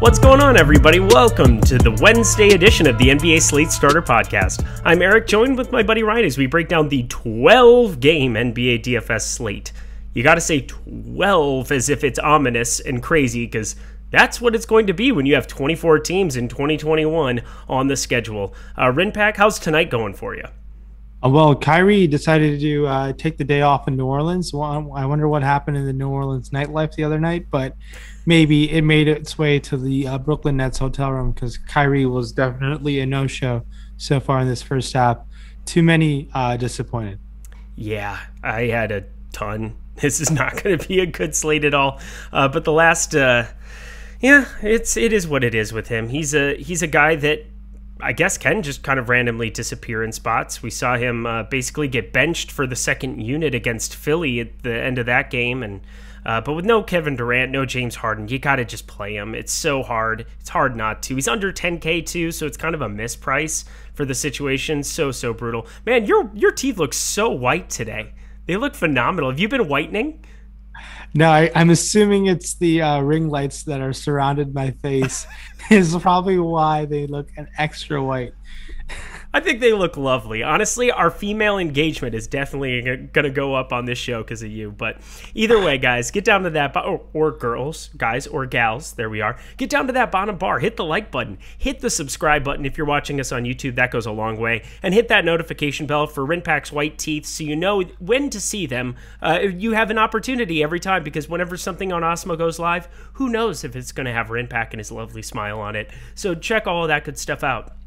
What's going on, everybody? Welcome to the Wednesday edition of the NBA Slate Starter Podcast. I'm Eric, joined with my buddy Ryan as we break down the 12-game NBA DFS slate. You gotta say 12 as if it's ominous and crazy, because that's what it's going to be when you have 24 teams in 2021 on the schedule. Rinpack, how's tonight going for you? Well, Kyrie decided to take the day off in New Orleans. Well, I wonder what happened in the New Orleans nightlife the other night, but maybe it made its way to the Brooklyn Nets hotel room, because Kyrie was definitely a no-show so far in this first half. Too many disappointed. Yeah, I had a ton. This is not going to be a good slate at all. But the last, it is what it is with him. He's a guy that I guess can just kind of randomly disappear in spots. We saw him basically get benched for the second unit against Philly at the end of that game, and but with no Kevin Durant, no James Harden, you got to just play him. It's so hard. It's hard not to. He's under 10K too, so it's kind of a misprice for the situation. So brutal. Man, your teeth look so white today. They look phenomenal. Have you been whitening? No, I'm assuming it's the ring lights that are surrounded my face is probably why they look an extra white. I think they look lovely. Honestly, our female engagement is definitely going to go up on this show because of you. But either way, guys, get down to that, or girls, guys, or gals, there we are. Get down to that bottom bar. Hit the like button. Hit the subscribe button if you're watching us on YouTube. That goes a long way. And hit that notification bell for Rinpack's white teeth so you know when to see them. You have an opportunity every time, because whenever something on Awesemo goes live, who knows if it's going to have Rinpack and his lovely smile on it. So check all of that good stuff out.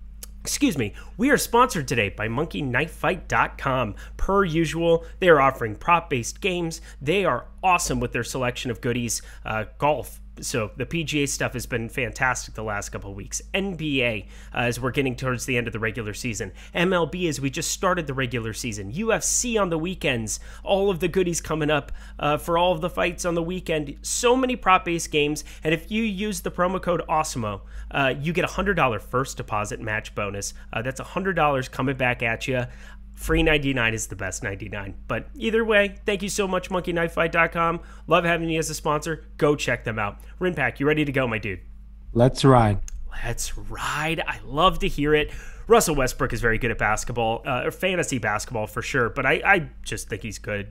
Excuse me, we are sponsored today by MonkeyKnifeFight.com. Per usual, they are offering prop-based games. They are awesome with their selection of goodies. Golf. So the PGA stuff has been fantastic the last couple of weeks. NBA, as we're getting towards the end of the regular season. MLB, as we just started the regular season. UFC on the weekends. All of the goodies coming up for all of the fights on the weekend. So many prop-based games. And if you use the promo code Awesemo, you get a $100 first deposit match bonus. That's $100 coming back at you. Free 99 is the best 99. But either way, thank you so much, MonkeyKnifeFight.com. Love having you as a sponsor. Go check them out. Rinpack, you ready to go, my dude? Let's ride. Let's ride. I love to hear it. Russell Westbrook is very good at basketball, or fantasy basketball for sure, but I just think he's good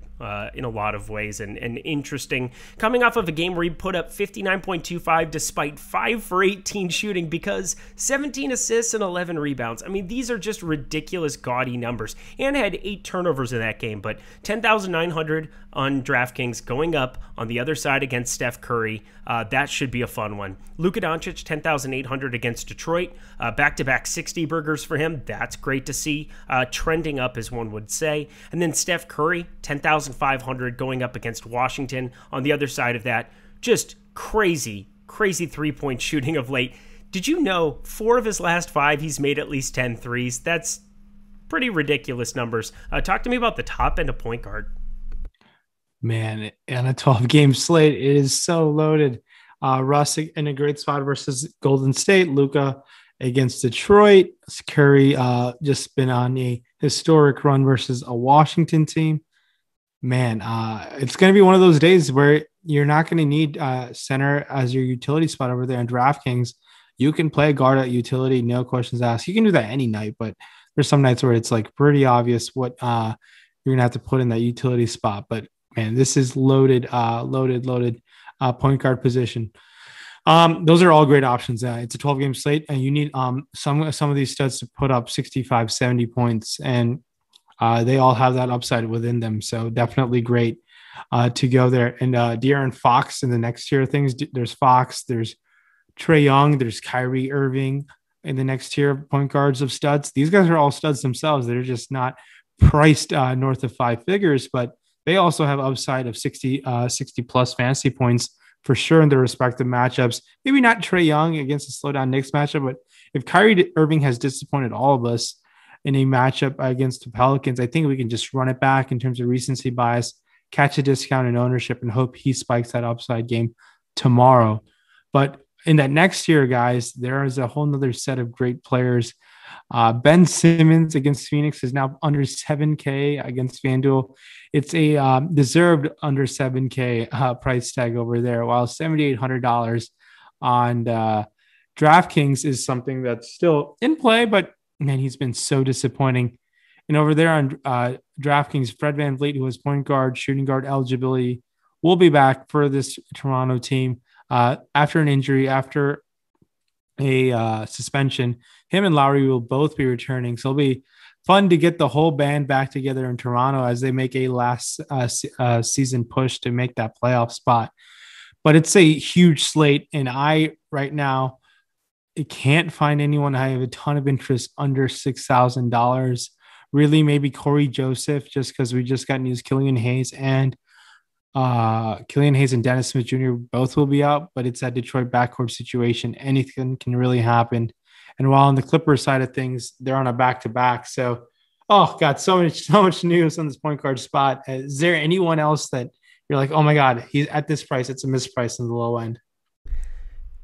in a lot of ways and interesting. Coming off of a game where he put up 59.25 despite 5 for 18 shooting, because 17 assists and 11 rebounds. I mean, these are just ridiculous, gaudy numbers. And had 8 turnovers in that game, but 10,900 on DraftKings going up on the other side against Steph Curry. That should be a fun one. Luka Doncic, 10,800 against Detroit. Back-to-back 60 burgers for him. That's great to see. Trending up, as one would say. And then Steph Curry, 10,500 going up against Washington. On the other side of that, just crazy three-point shooting of late. Did you know 4 of his last 5, he's made at least 10 threes? That's pretty ridiculous numbers. Talk to me about the top end of point guard. Man, on a 12-game slate, it is so loaded. Russ in a great spot versus Golden State. Luka against Detroit. Curry just been on a historic run versus a Washington team. Man, it's going to be one of those days where you're not going to need center as your utility spot over there in DraftKings. You can play guard at utility, no questions asked. You can do that any night, but there's some nights where it's like pretty obvious what you're going to have to put in that utility spot. But man, this is loaded point guard position. Those are all great options. It's a 12-game slate, and you need some of these studs to put up 65, 70 points, and they all have that upside within them. So definitely great to go there. And De'Aaron Fox in the next tier of things. There's Fox, there's Trae Young, there's Kyrie Irving in the next tier of point guards of studs. These guys are all studs themselves. They're just not priced north of 5 figures, but they also have upside of 60 plus fantasy points for sure in their respective matchups. Maybe not Trae Young against a slowdown Knicks matchup, but if Kyrie Irving has disappointed all of us in a matchup against the Pelicans, I think we can just run it back in terms of recency bias, catch a discount in ownership, and hope he spikes that upside game tomorrow. But in that next year, guys, there is a whole nother set of great players. Ben Simmons against Phoenix is now under 7K against FanDuel. It's a deserved under 7K price tag over there, while $7,800 on DraftKings is something that's still in play, but man, he's been so disappointing. And over there on DraftKings, Fred VanVleet, who has point guard, shooting guard eligibility, will be back for this Toronto team after an injury, after a suspension. Him and Lowry will both be returning. So it'll be fun to get the whole band back together in Toronto as they make a last season push to make that playoff spot. But it's a huge slate. And I, right now, can't find anyone. I have a ton of interest under $6,000. Really, maybe Corey Joseph, just because we just got news Killian Hayes and Dennis Smith Jr. both will be out, but it's that Detroit backcourt situation. Anything can really happen. And while on the Clippers side of things, they're on a back-to-back. So, oh God, so much news on this point guard spot. Is there anyone else that you're like, oh my God, he's at this price? It's a misprice in the low end.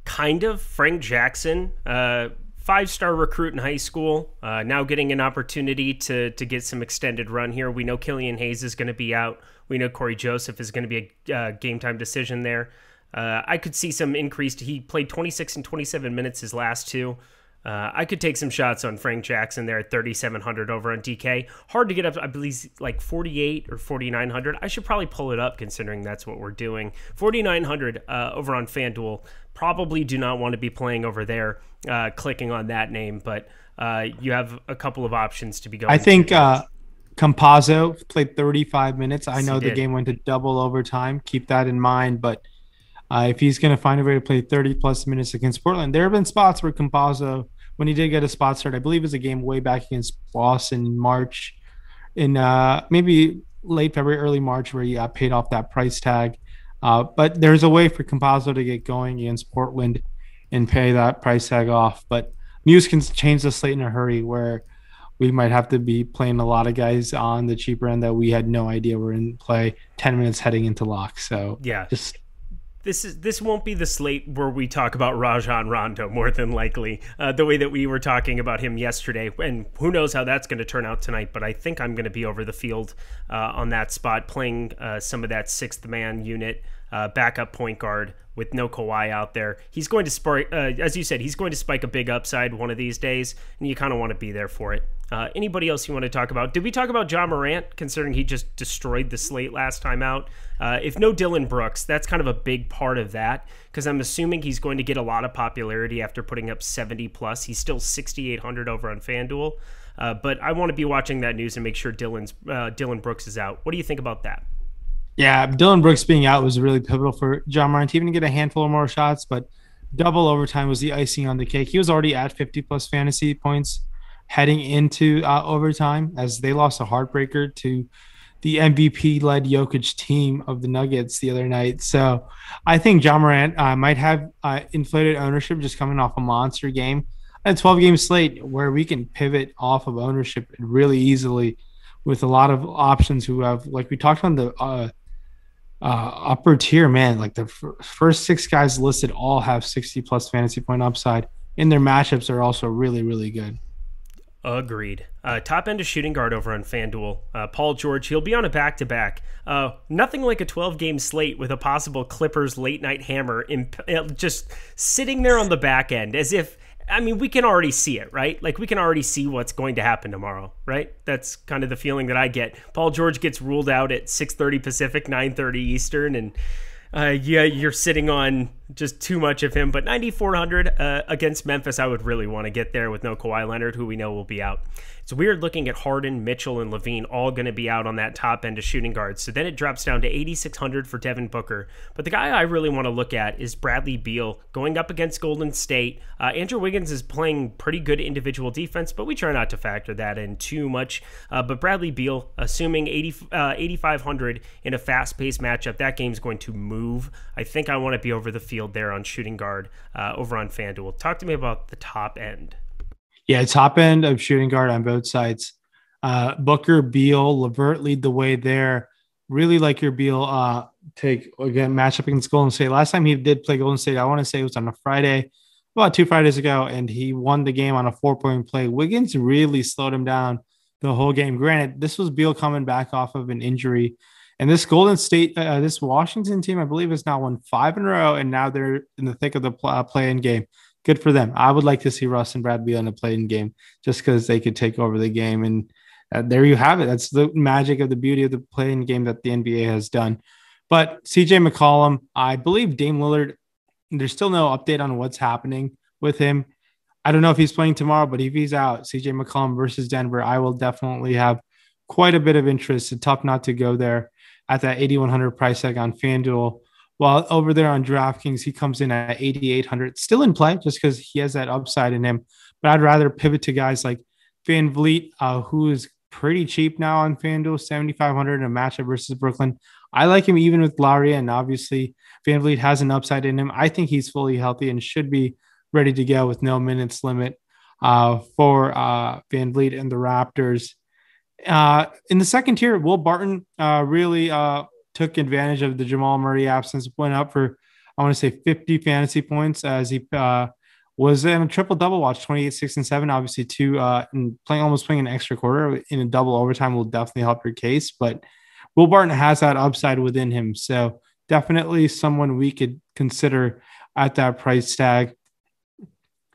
Kind of. Frank Jackson, 5-star recruit in high school, now getting an opportunity to get some extended run here. We know Killian Hayes is going to be out. We know Corey Joseph is going to be a game time decision there. I could see some increased. He played 26 and 27 minutes his last two. I could take some shots on Frank Jackson there at 3,700 over on DK. Hard to get up, I believe, like 48 or 4,900. I should probably pull it up considering that's what we're doing. 4,900 over on FanDuel. Probably do not want to be playing over there, clicking on that name, but you have a couple of options to be going. I think Campazzo played 35 minutes. I know the game went to double overtime. Keep that in mind, but if he's going to find a way to play 30-plus minutes against Portland, there have been spots where Campazzo, when he did get a spot start, I believe it was a game way back against Boston in March, in maybe late February, early March, where he paid off that price tag. But there's a way for Campazzo to get going against Portland and pay that price tag off. But Muse can change the slate in a hurry where we might have to be playing a lot of guys on the cheaper end that we had no idea were in play 10 minutes heading into lock. So yeah, This won't be the slate where we talk about Rajon Rondo more than likely, the way that we were talking about him yesterday. And who knows how that's going to turn out tonight, but I think I'm going to be over the field on that spot, playing some of that sixth man unit, backup point guard with no Kawhi out there. He's going to spark, as you said, he's going to spike a big upside one of these days, and you kind of want to be there for it. Anybody else you want to talk about? Did we talk about Ja Morant, considering he just destroyed the slate last time out? If no Dillon Brooks, that's kind of a big part of that, because I'm assuming he's going to get a lot of popularity after putting up 70+. He's still 6,800 over on FanDuel. But I want to be watching that news and make sure Dillon Brooks is out. What do you think about that? Yeah, Dillon Brooks being out was really pivotal for Ja Morant to even get a handful of more shots, but double overtime was the icing on the cake. He was already at 50-plus fantasy points heading into overtime as they lost a heartbreaker to the MVP-led Jokic team of the Nuggets the other night. So I think Ja Morant might have inflated ownership just coming off a monster game. A 12-game slate where we can pivot off of ownership really easily with a lot of options who have, like we talked on the upper tier, man, like the first six guys listed all have 60-plus fantasy point upside, and their matchups are also really, really good. Agreed. Top end of shooting guard over on FanDuel. Paul George, he'll be on a back-to-back. Nothing like a 12-game slate with a possible Clippers late-night hammer just sitting there on the back end as if, I mean, we can already see it, right? Like, we can already see what's going to happen tomorrow, right? That's kind of the feeling that I get. Paul George gets ruled out at 6:30 Pacific, 9:30 Eastern, and yeah, you're sitting on just too much of him. But 9,400 against Memphis, I would really want to get there with no Kawhi Leonard, who we know will be out. It's weird looking at Harden, Mitchell, and Levine all going to be out on that top end of shooting guards. So then it drops down to 8,600 for Devin Booker. But the guy I really want to look at is Bradley Beal going up against Golden State. Andrew Wiggins is playing pretty good individual defense, but we try not to factor that in too much. But Bradley Beal, assuming 8,500 in a fast-paced matchup, that game's going to move. I think I want to be over the field there on shooting guard over on FanDuel. Talk to me about the top end. Yeah, top end of shooting guard on both sides. Booker, Beal, LeVert lead the way there. Really like your Beal take, again, matchup against Golden State. Last time he did play Golden State, I want to say it was on a Friday, about 2 Fridays ago, and he won the game on a 4-point play. Wiggins really slowed him down the whole game. Granted, this was Beal coming back off of an injury. And this Golden State, this Washington team, I believe, has now won 5 in a row, and now they're in the thick of the play-in game. good for them. I would like to see Russ and Brad be on a play-in game just because they could take over the game. And there you have it. That's the magic of the beauty of the play-in game that the NBA has done. But CJ McCollum, I believe Dame Lillard, there's still no update on what's happening with him. I don't know if he's playing tomorrow, but if he's out, CJ McCollum versus Denver, I will definitely have quite a bit of interest. It's tough not to go there at that 8,100 price tag on FanDuel. While over there on DraftKings, he comes in at 8,800, still in play just because he has that upside in him. But I'd rather pivot to guys like Van Vliet, who is pretty cheap now on FanDuel, 7,500 in a matchup versus Brooklyn. I like him even with Lowry, and obviously Van Vliet has an upside in him. I think he's fully healthy and should be ready to go with no minutes limit for Van Vliet and the Raptors. In the second tier, Will Barton really took advantage of the Jamal Murray absence, went up for, I want to say 50 fantasy points as he was in a triple double watch, 28, 6, and 7. Obviously, and almost playing an extra quarter in a double overtime will definitely help your case. But Will Barton has that upside within him. So definitely someone we could consider at that price tag.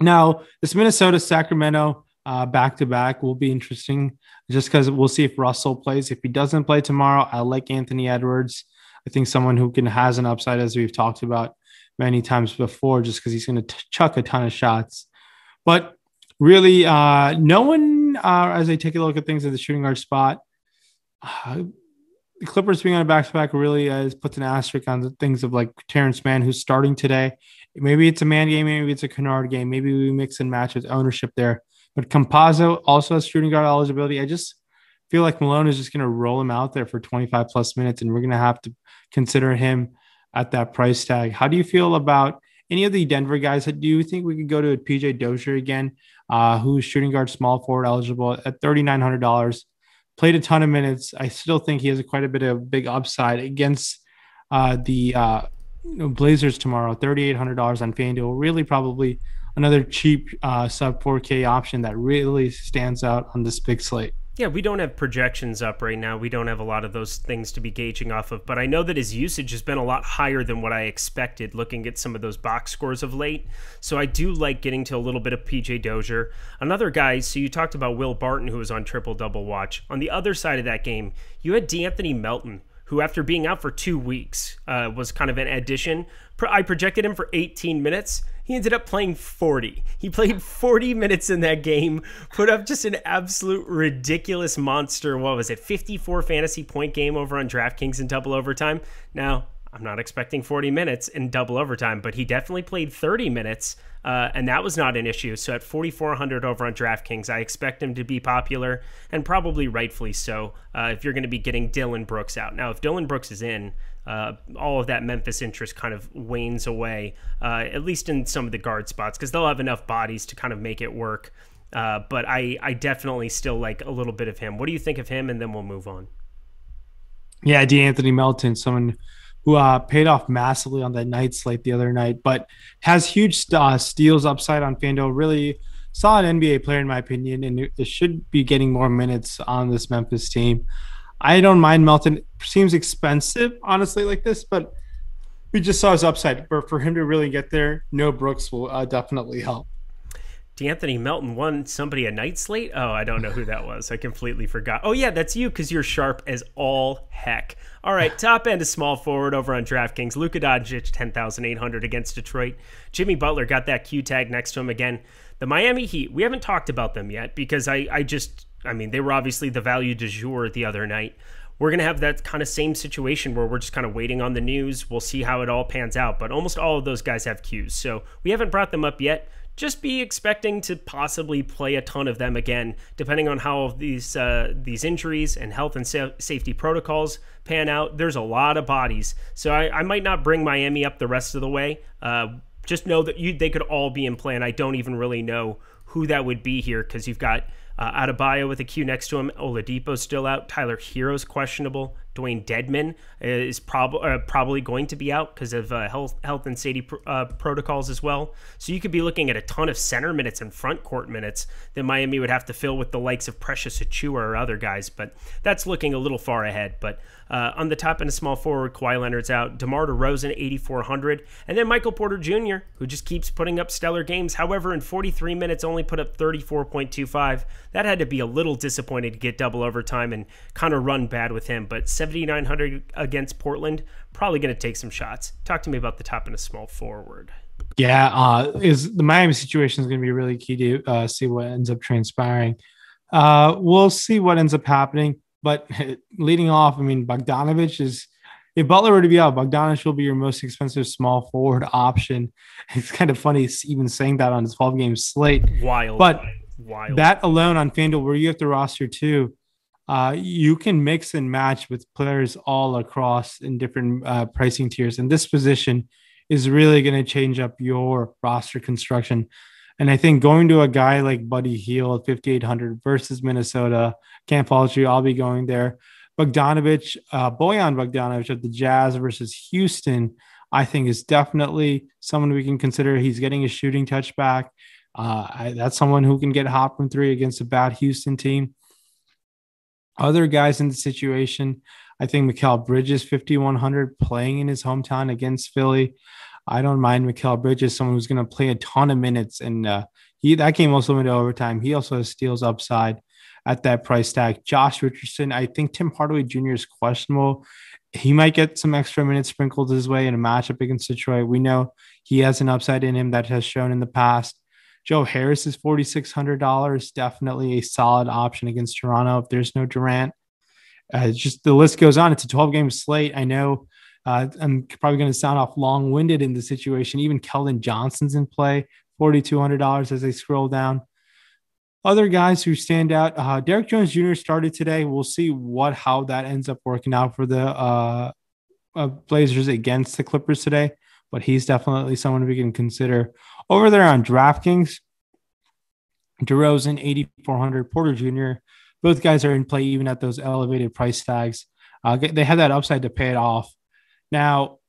Now, this Minnesota-Sacramento back-to-back will be interesting just because we'll see if Russell plays. If he doesn't play tomorrow, I like Anthony Edwards. I think someone who has an upside, as we've talked about many times before, just because he's going to chuck a ton of shots. But really, no one, as I take a look at things at the shooting guard spot, the Clippers being on a back-to-back really puts an asterisk on the things of like Terrence Mann, who's starting today. Maybe it's a man game, maybe it's a Kennard game. Maybe we mix and match with ownership there. But Campazzo also has shooting guard eligibility. I just feel like Malone is just going to roll him out there for 25 plus minutes, and we're going to have to consider him at that price tag. How do you feel about any of the Denver guys? Do you think we could go to PJ Dozier again, who's shooting guard small forward eligible at $3,900? Played a ton of minutes. I still think he has quite a bit of big upside against the Blazers tomorrow. $3,800 on FanDuel. Really, probably another cheap sub 4K option that really stands out on this big slate. Yeah, we don't have projections up right now. We don't have a lot of those things to be gauging off of, but I know that his usage has been a lot higher than what I expected looking at some of those box scores of late. So I do like getting to a little bit of PJ Dozier. Another guy, so you talked about Will Barton, who was on triple-double watch. On the other side of that game, you had D'Anthony Melton, who after being out for 2 weeks was kind of an addition. I projected him for 18 minutes. He ended up playing 40. He played 40 minutes in that game, put up just an absolute ridiculous monster. What was it? 54 fantasy point game over on DraftKings in double overtime. Now, I'm not expecting 40 minutes in double overtime, but he definitely played 30 minutes, and that was not an issue. So at 4,400 over on DraftKings, I expect him to be popular, and probably rightfully so, if you're going to be getting Dillon Brooks out. Now, if Dillon Brooks is in, all of that Memphis interest kind of wanes away, at least in some of the guard spots, because they'll have enough bodies to kind of make it work. But I definitely still like a little bit of him. What do you think of him? And then we'll move on. Yeah, D'Anthony Melton, someone who paid off massively on that night slate the other night, but has huge steals upside on FanDuel. Really solid NBA player, in my opinion, and it should be getting more minutes on this Memphis team. I don't mind Melton. Seems expensive, honestly, like this, but we just saw his upside. But for him to really get there, no Brooks will definitely help. D'Anthony Melton won somebody a night slate? Oh, I don't know who that was. I completely forgot. Oh, yeah, that's you because you're sharp as all heck. All right, top end is small forward over on DraftKings. Luka Doncic, 10,800 against Detroit. Jimmy Butler got that Q tag next to him again. The Miami Heat, we haven't talked about them yet because I mean, they were obviously the value du jour the other night. We're going to have that kind of same situation where we're just kind of waiting on the news. We'll see how it all pans out, but almost all of those guys have Qs. So we haven't brought them up yet. Just be expecting to possibly play a ton of them again, depending on how these injuries and health and safety protocols pan out. There's a lot of bodies, so I might not bring Miami up the rest of the way. Just know that they could all be in play, and I don't even really know who that would be here because you've got Adebayo with a Q next to him. Oladipo's still out. Tyler Hero's questionable. Dwayne Dedman is probably going to be out because of health and safety protocols as well. So you could be looking at a ton of center minutes and front court minutes that Miami would have to fill with the likes of Precious Achiuwa or other guys, but that's looking a little far ahead. But on the top end of small forward, Kawhi Leonard's out. DeMar DeRozan, 8,400. And then Michael Porter Jr., who just keeps putting up stellar games. However, in 43 minutes, only put up 34.25. That had to be a little disappointing to get double overtime and kind of run bad with him. But 7,900 against Portland, probably going to take some shots. Talk to me about the top end of small forward. Yeah, is the Miami situation is going to be really key to see what ends up transpiring. We'll see what ends up happening. But leading off, I mean, Bogdanovich is, if Butler were to be out, Bogdanovich will be your most expensive small forward option. It's kind of funny even saying that on his 12-game slate. Wild. But wild. That alone on FanDuel, where you have to roster two, you can mix and match with players all across in different pricing tiers. And this position is really going to change up your roster construction. And I think going to a guy like Buddy Hield at 5,800 versus Minnesota, can't fault you. I'll be going there. Bogdanovich, Bojan Bogdanovich of the Jazz versus Houston, I think is definitely someone we can consider. He's getting a shooting touch back. That's someone who can get hot from three against a bad Houston team. Other guys in the situation, I think Mikal Bridges, 5,100, playing in his hometown against Philly. I don't mind Mikal Bridges, someone who's going to play a ton of minutes. And that game also went to overtime. He also has steals upside at that price tag. Josh Richardson, I think Tim Hardaway Jr. is questionable. He might get some extra minutes sprinkled his way in a matchup against Detroit. We know he has an upside in him that has shown in the past. Joe Harris is $4,600. Definitely a solid option against Toronto if there's no Durant. Just the list goes on. It's a 12-game slate. I know I'm probably going to sound off long-winded in the situation. Even Keldon Johnson's in play, $4,200 as they scroll down. Other guys who stand out, Derek Jones Jr. started today. We'll see how that ends up working out for the Blazers against the Clippers today, but he's definitely someone we can consider. Over there on DraftKings, DeRozan, 8,400, Porter Jr., both guys are in play even at those elevated price tags. They have that upside to pay it off. Now,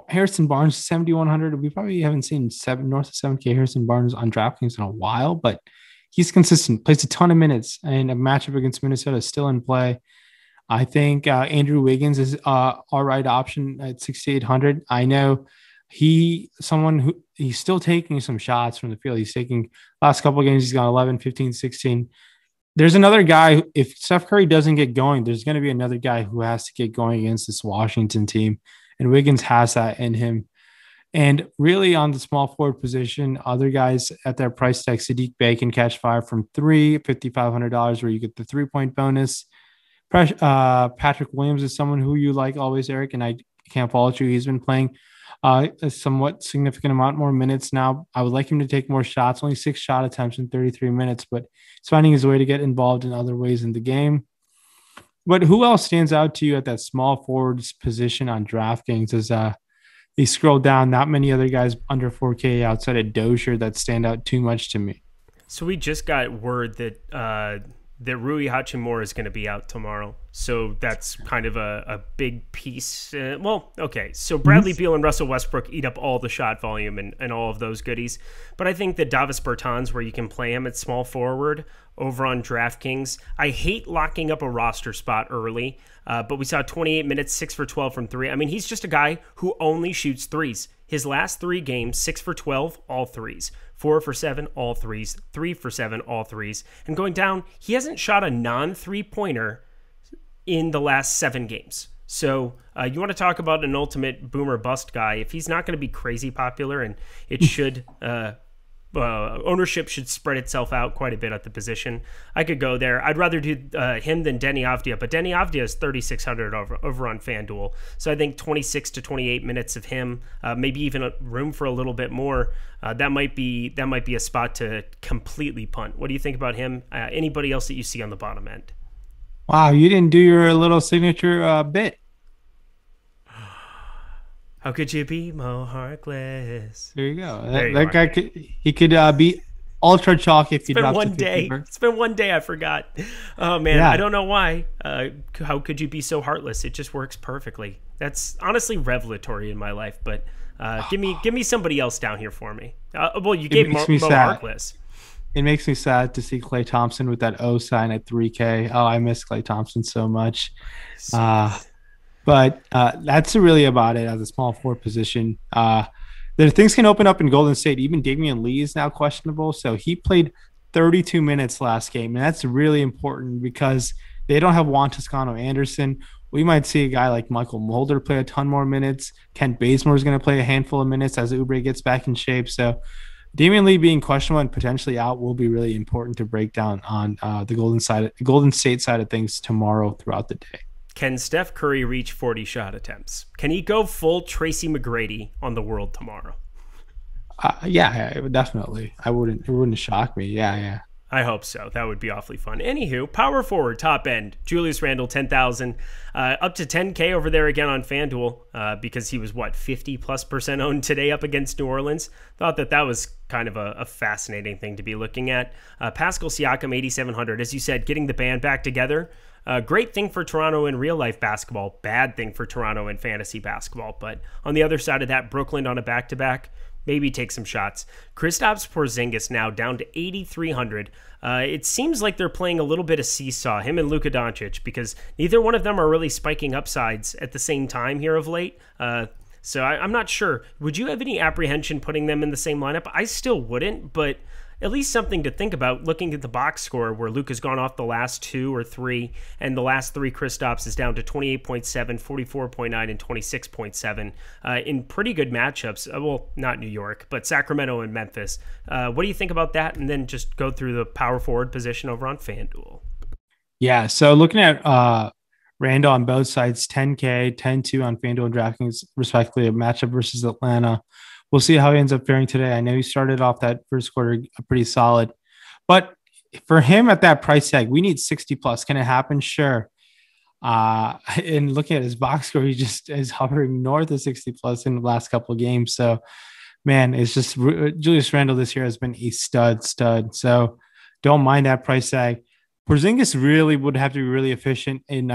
Harrison Barnes, 7,100. We probably haven't seen north of 7K Harrison Barnes on DraftKings in a while, but he's consistent, plays a ton of minutes, and a matchup against Minnesota is still in play. I think Andrew Wiggins is all right option at 6,800. I know he's still taking some shots from the field. He's taking last couple of games, he's got 11, 15, 16. There's another guy, if Steph Curry doesn't get going, there's going to be another guy who has to get going against this Washington team, and Wiggins has that in him. And really on the small forward position, other guys at their price tag, Sadiq Bey can catch fire from three, $5,500, where you get the 3-point bonus. Patrick Williams is someone who you like always, Eric, and I can't fault you. He's been playing a somewhat significant amount more minutes now. I would like him to take more shots, only 6 shot attempts in 33 minutes, but he's finding his way to get involved in other ways in the game. But who else stands out to you at that small forwards position on DraftKings? As you scroll down, not many other guys under 4K outside of Dozier that stand out too much to me. So we just got word that Rui Hachimura is going to be out tomorrow. So that's kind of a big piece. So Bradley Beal and Russell Westbrook eat up all the shot volume and all of those goodies. But I think that Davis Bertans, where you can play him at small forward over on DraftKings, I hate locking up a roster spot early, but we saw 28 minutes, 6 for 12 from three. I mean, he's just a guy who only shoots threes. His last 3 games, 6 for 12, all threes. 4 for 7, all threes. 3 for 7, all threes. And going down, he hasn't shot a non-3-pointer in the last 7 games. So you want to talk about an ultimate boomer bust guy. If he's not going to be crazy popular, and it should, ownership should spread itself out quite a bit at the position, I could go there. I'd rather do him than Deni Avdija, but Deni Avdija is 3,600 over on FanDuel. So I think 26 to 28 minutes of him, maybe even room for a little bit more. That might be a spot to completely punt. What do you think about him? Anybody else that you see on the bottom end? Wow, you didn't do your little signature bit. How could you be more heartless? There you go. That guy could be ultra chalk if you been drop one to day. 50. It's been one day. I forgot. Oh man, Yeah. I don't know why. How could you be so heartless? It just works perfectly. That's honestly revelatory in my life. But give me somebody else down here for me. Well, you gave Mo Harkless. It makes me sad to see Klay Thompson with that O sign at 3K. Oh, I miss Klay Thompson so much. But that's really about it as a small forward position. The things can open up in Golden State. Even Damian Lee is now questionable. So he played 32 minutes last game. And that's really important because they don't have Juan Toscano Anderson. We might see a guy like Michael Mulder play a ton more minutes. Kent Bazemore is going to play a handful of minutes as Oubre gets back in shape. So Damian Lee being questionable and potentially out will be really important to break down on the Golden State side of things tomorrow throughout the day. Can Steph Curry reach 40 shot attempts? Can he go full Tracy McGrady on the world tomorrow? Yeah, definitely. It wouldn't shock me. Yeah. I hope so. That would be awfully fun. Anywho, power forward, top end, Julius Randle, 10,000, up to 10K over there again on FanDuel because he was, 50+% owned today up against New Orleans. Thought that was kind of a fascinating thing to be looking at. Pascal Siakam, 8,700. As you said, getting the band back together. Great thing for Toronto in real life basketball. Bad thing for Toronto in fantasy basketball. But on the other side of that, Brooklyn on a back-to-back. Maybe take some shots. Kristaps Porzingis now down to 8,300. It seems like they're playing a little bit of seesaw, him and Luka Doncic, because neither one of them are really spiking upsides at the same time here of late. So I'm not sure. Would you have any apprehension putting them in the same lineup? I still wouldn't, but at least something to think about looking at the box score where Luka's gone off the last 2 or 3, and the last 3 Kristaps is down to 28.7, 44.9, and 26.7 in pretty good matchups. Well, not New York, but Sacramento and Memphis. What do you think about that? And then just go through the power forward position over on FanDuel. Yeah, so looking at Randall on both sides, 10K, 10-2 on FanDuel and DraftKings, respectively, a matchup versus Atlanta. We'll see how he ends up faring today. I know he started off that first quarter pretty solid, but for him at that price tag, we need 60 plus. Can it happen? Sure. And looking at his box score, he just is hovering north of 60 plus in the last couple of games. So, man, it's just Julius Randle this year has been a stud. So don't mind that price tag. Porzingis really would have to be really efficient in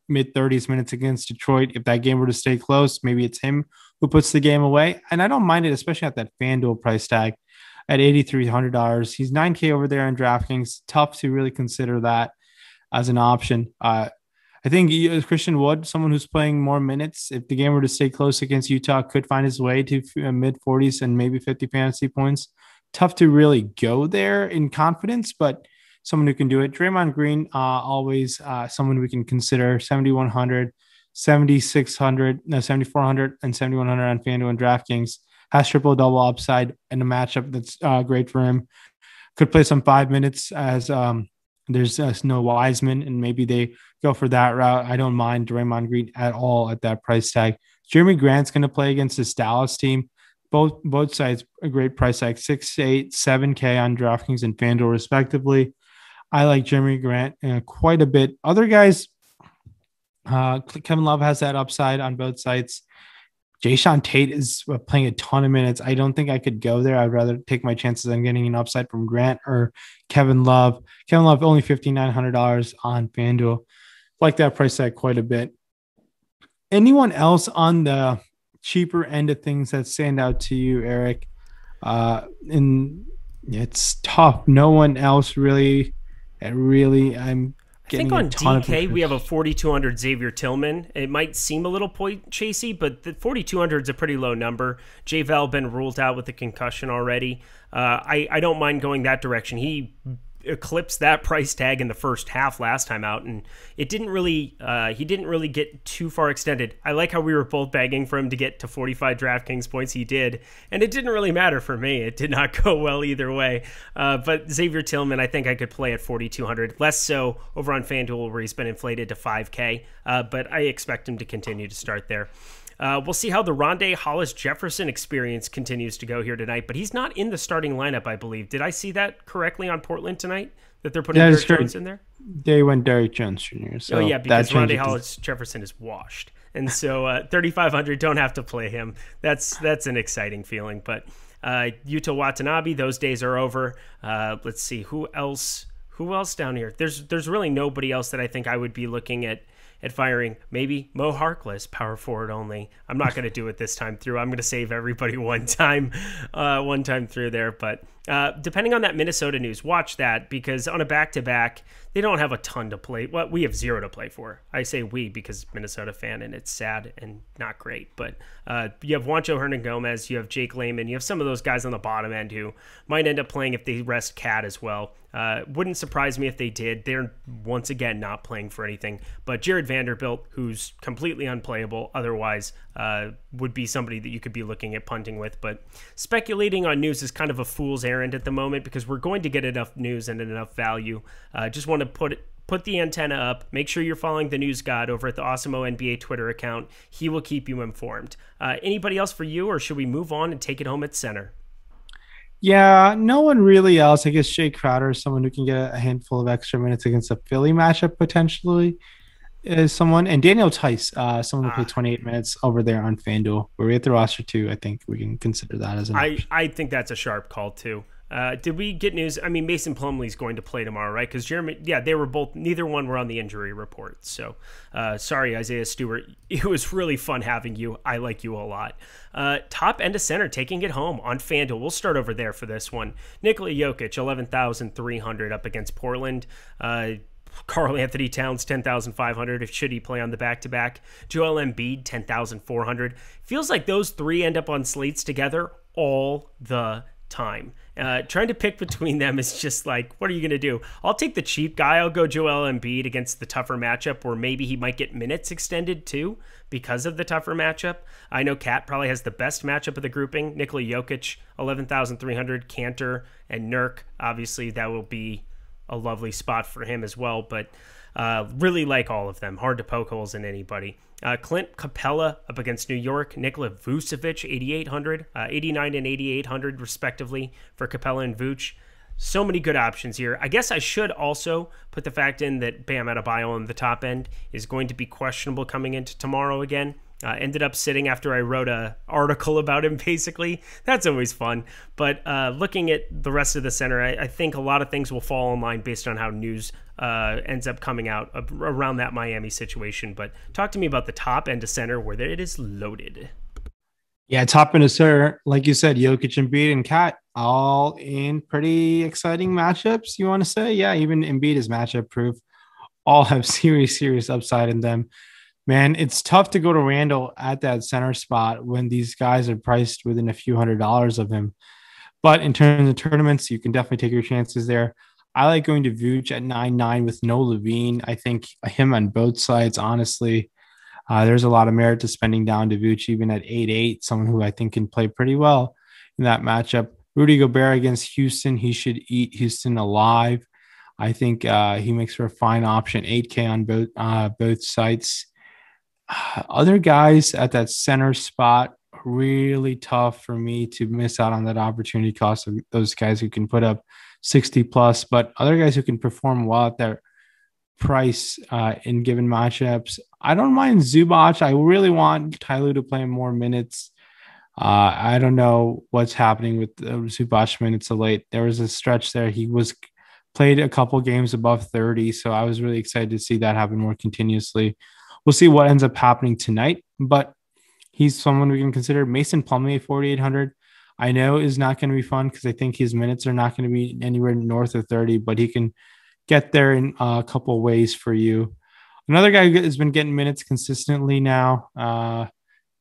mid 30s minutes against Detroit. If that game were to stay close, maybe it's him who puts the game away. And I don't mind it, especially at that FanDuel price tag at $8,300. He's 9K over there on DraftKings. Tough to really consider that as an option. I think Christian Wood, someone who's playing more minutes, if the game were to stay close against Utah, could find his way to mid 40s and maybe 50 fantasy points. Tough to really go there in confidence, but someone who can do it. Draymond Green, always someone we can consider. 7,100, 7,600, 7,400, and 7,100 on FanDuel and DraftKings. Has triple-double upside and a matchup that's great for him. Could play some 5 minutes as there's no Wiseman, and maybe they go for that route. I don't mind Draymond Green at all at that price tag. Jeremy Grant's going to play against this Dallas team. Both sides a great price tag, 6, 8, 7K on DraftKings and FanDuel respectively. I like Jeremy Grant quite a bit. Other guys, Kevin Love has that upside on both sides. Jayshawn Tate is playing a ton of minutes. I don't think I could go there. I'd rather take my chances on getting an upside from Grant or Kevin Love. Kevin Love only $5,900 on FanDuel. Like that price tag quite a bit. Anyone else on the cheaper end of things that stand out to you, Eric? And it's tough. No one else really. I think on DK we have a 4,200 Xavier Tillman. It might seem a little point chasey, but the 4,200 is a pretty low number. J-Val been ruled out with a concussion already. I don't mind going that direction. He eclipsed that price tag in the first half last time out, and it didn't really he didn't really get too far extended. I like how we were both begging for him to get to 45 DraftKings points. He did, and it didn't really matter for me. It did not go well either way. But Xavier Tillman, I think I could play at 4,200. Less so over on FanDuel where he's been inflated to 5K, but I expect him to continue to start there. We'll see how the Rondé Hollis-Jefferson experience continues to go here tonight, but he's not in the starting lineup, I believe. Did I see that correctly on Portland tonight, that they're putting Derrick Jones in there? They went Derrick Jones Jr. So yeah, because Rondé Hollis-Jefferson is washed. And so 3,500, don't have to play him. That's an exciting feeling. But Yuta Watanabe, those days are over. Let's see, who else down here? There's really nobody else that I think I would be looking at firing. Maybe Mo Harkless, power forward only. I'm not going to do it this time through. I'm going to save everybody one time through there. But depending on that Minnesota news, watch that, because on a back-to-back, they don't have a ton to play. Well, we have 0 to play for. I say we because Minnesota fan, and it's sad and not great. But you have Juancho Hernan-Gomez, you have Jake Layman, you have some of those guys on the bottom end who might end up playing if they rest Cat as well. Wouldn't surprise me if they did. They're once again not playing for anything. But Jared Vanderbilt, who's completely unplayable otherwise, would be somebody that you could be looking at punting with. But speculating on news is kind of a fool's errand at the moment, because we're going to get enough news and enough value. Just want to put the antenna up. Make sure you're following the news god over at the Awesemo NBA Twitter account. He will keep you informed. Anybody else for you, or should we move on and take it home at center? Yeah, no one really else. I guess Jay Crowder is someone who can get a handful of extra minutes against a Philly matchup potentially, is someone. And Daniel Tice, someone who played 28 minutes over there on FanDuel. We're at the roster too. I think we can consider that as an option. I think that's a sharp call too. Did we get news? I mean, Mason Plumlee's going to play tomorrow, right? Because Jeremy, they were both, neither one were on the injury report. So sorry, Isaiah Stewart. It was really fun having you. I like you a lot. Top end of center, taking it home on FanDuel. We'll start over there for this one. Nikola Jokic, 11,300 up against Portland. Karl Anthony Towns, 10,500 if should he play on the back-to-back. Joel Embiid, 10,400. Feels like those three end up on slates together all the time. Trying to pick between them is just like, what are you going to do? I'll take the cheap guy. I'll go Joel Embiid against the tougher matchup, where maybe he might get minutes extended too because of the tougher matchup. I know Kat probably has the best matchup of the grouping. Nikola Jokic, 11,300, Cantor and Nurk. Obviously, that will be a lovely spot for him as well, but really like all of them. Hard to poke holes in anybody. Clint Capella up against New York. Nikola Vucevic, 8,800, 89 and 8,800 respectively for Capella and Vuce. So many good options here. I guess I should also put the fact in that Bam Adebayo on the top end is going to be questionable coming into tomorrow again. Ended up sitting after I wrote an article about him, basically. That's always fun. But looking at the rest of the center, I think a lot of things will fall in line based on how news ends up coming out around that Miami situation. But talk to me about the top end of center, where it is loaded. Yeah, top end of center, like you said, Jokic, Embiid, and Kat, all in pretty exciting matchups, you want to say? Yeah, even Embiid is matchup proof. All have serious upside in them. Man, it's tough to go to Randall at that center spot when these guys are priced within a few $100s of him. But in terms of tournaments, you can definitely take your chances there. I like going to Vooch at 9.9 with no Levine. I think him on both sides, honestly. There's a lot of merit to spending down to Vooch, even at 8.8, someone who I think can play pretty well in that matchup. Rudy Gobert against Houston. He should eat Houston alive. I think he makes for a fine option. 8K on both sites. Other guys at that center spot, really tough for me to miss out on that opportunity cost of those guys who can put up 60 plus, but other guys who can perform well at their price in given matchups. I don't mind Zubac. I really want Tyloo to play more minutes. I don't know what's happening with the Zubac minutes of late. There was a stretch there. He was played a couple games above 30, so I was really excited to see that happen more continuously. We'll see what ends up happening tonight, but he's someone we can consider. Mason Plumlee, 4,800. I know is not going to be fun because I think his minutes are not going to be anywhere north of 30, but he can get there in a couple of ways for you. Another guy who has been getting minutes consistently now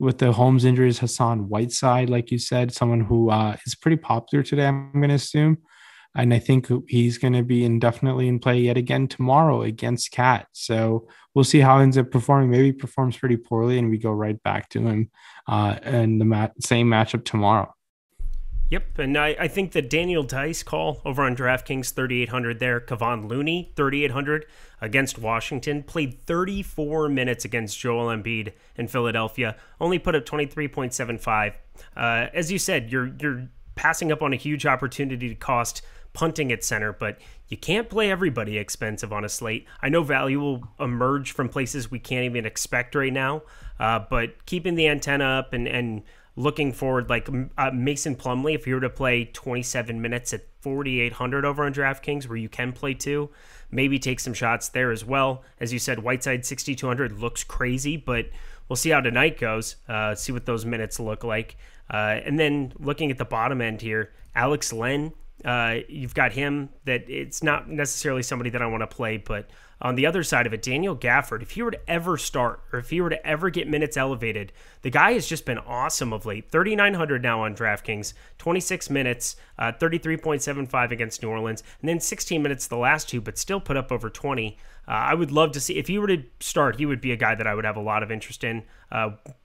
with the Holmes injuries, Hassan Whiteside, like you said, someone who is pretty popular today, I'm going to assume. And I think he's going to be indefinitely in play yet again tomorrow against Cat. So we'll see how he ends up performing. Maybe he performs pretty poorly and we go right back to him in the same matchup tomorrow. Yep, and I think the Daniel Dice call over on DraftKings, 3,800 there. Kevon Looney, 3,800 against Washington. Played 34 minutes against Joel Embiid in Philadelphia. Only put up 23.75. As you said, you're passing up on a huge opportunity to cost punting at center, but you can't play everybody expensive on a slate. I know value will emerge from places we can't even expect right now, but keeping the antenna up and looking forward, like Mason Plumlee, if you were to play 27 minutes at 4,800 over on DraftKings, where you can play two, maybe take some shots there as well. As you said, Whiteside 6,200 looks crazy, but we'll see how tonight goes, see what those minutes look like. And then looking at the bottom end here, Alex Len, you've got him, that it's not necessarily somebody that I want to play, but on the other side of it, Daniel Gafford, if he were to ever start, or if he were to ever get minutes elevated, the guy has just been awesome of late. 3,900 now on DraftKings, 26 minutes, 33.75 against New Orleans, and then 16 minutes the last two, but still put up over 20. I would love to see, if he were to start, he would be a guy that I would have a lot of interest in.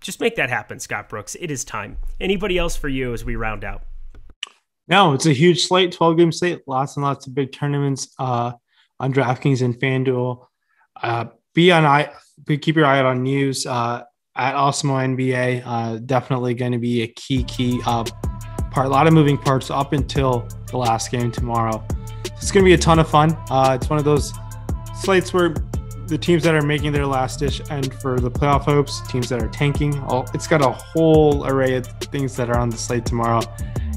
Just make that happen, Scott Brooks. It is time. Anybody else for you as we round out? No, it's a huge slate, 12-game slate, lots and lots of big tournaments on DraftKings and FanDuel. Keep your eye out on news at Awesemo NBA. Definitely going to be a key part. A lot of moving parts up until the last game tomorrow. It's going to be a ton of fun. It's one of those slates where the teams that are making their last dish end for the playoff hopes, teams that are tanking. It's got a whole array of things that are on the slate tomorrow.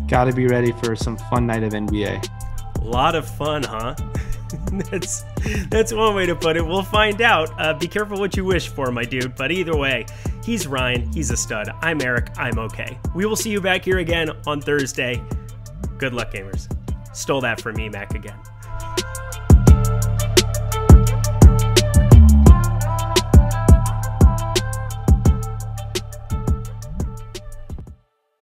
Got to be ready for some fun night of NBA. A lot of fun, huh? That's one way to put it. We'll find out. Be careful what you wish for, my dude. But either way, he's Ryan. He's a stud. I'm Eric. I'm okay. We will see you back here again on Thursday. Good luck, gamers. Stole that from me, Mac, again.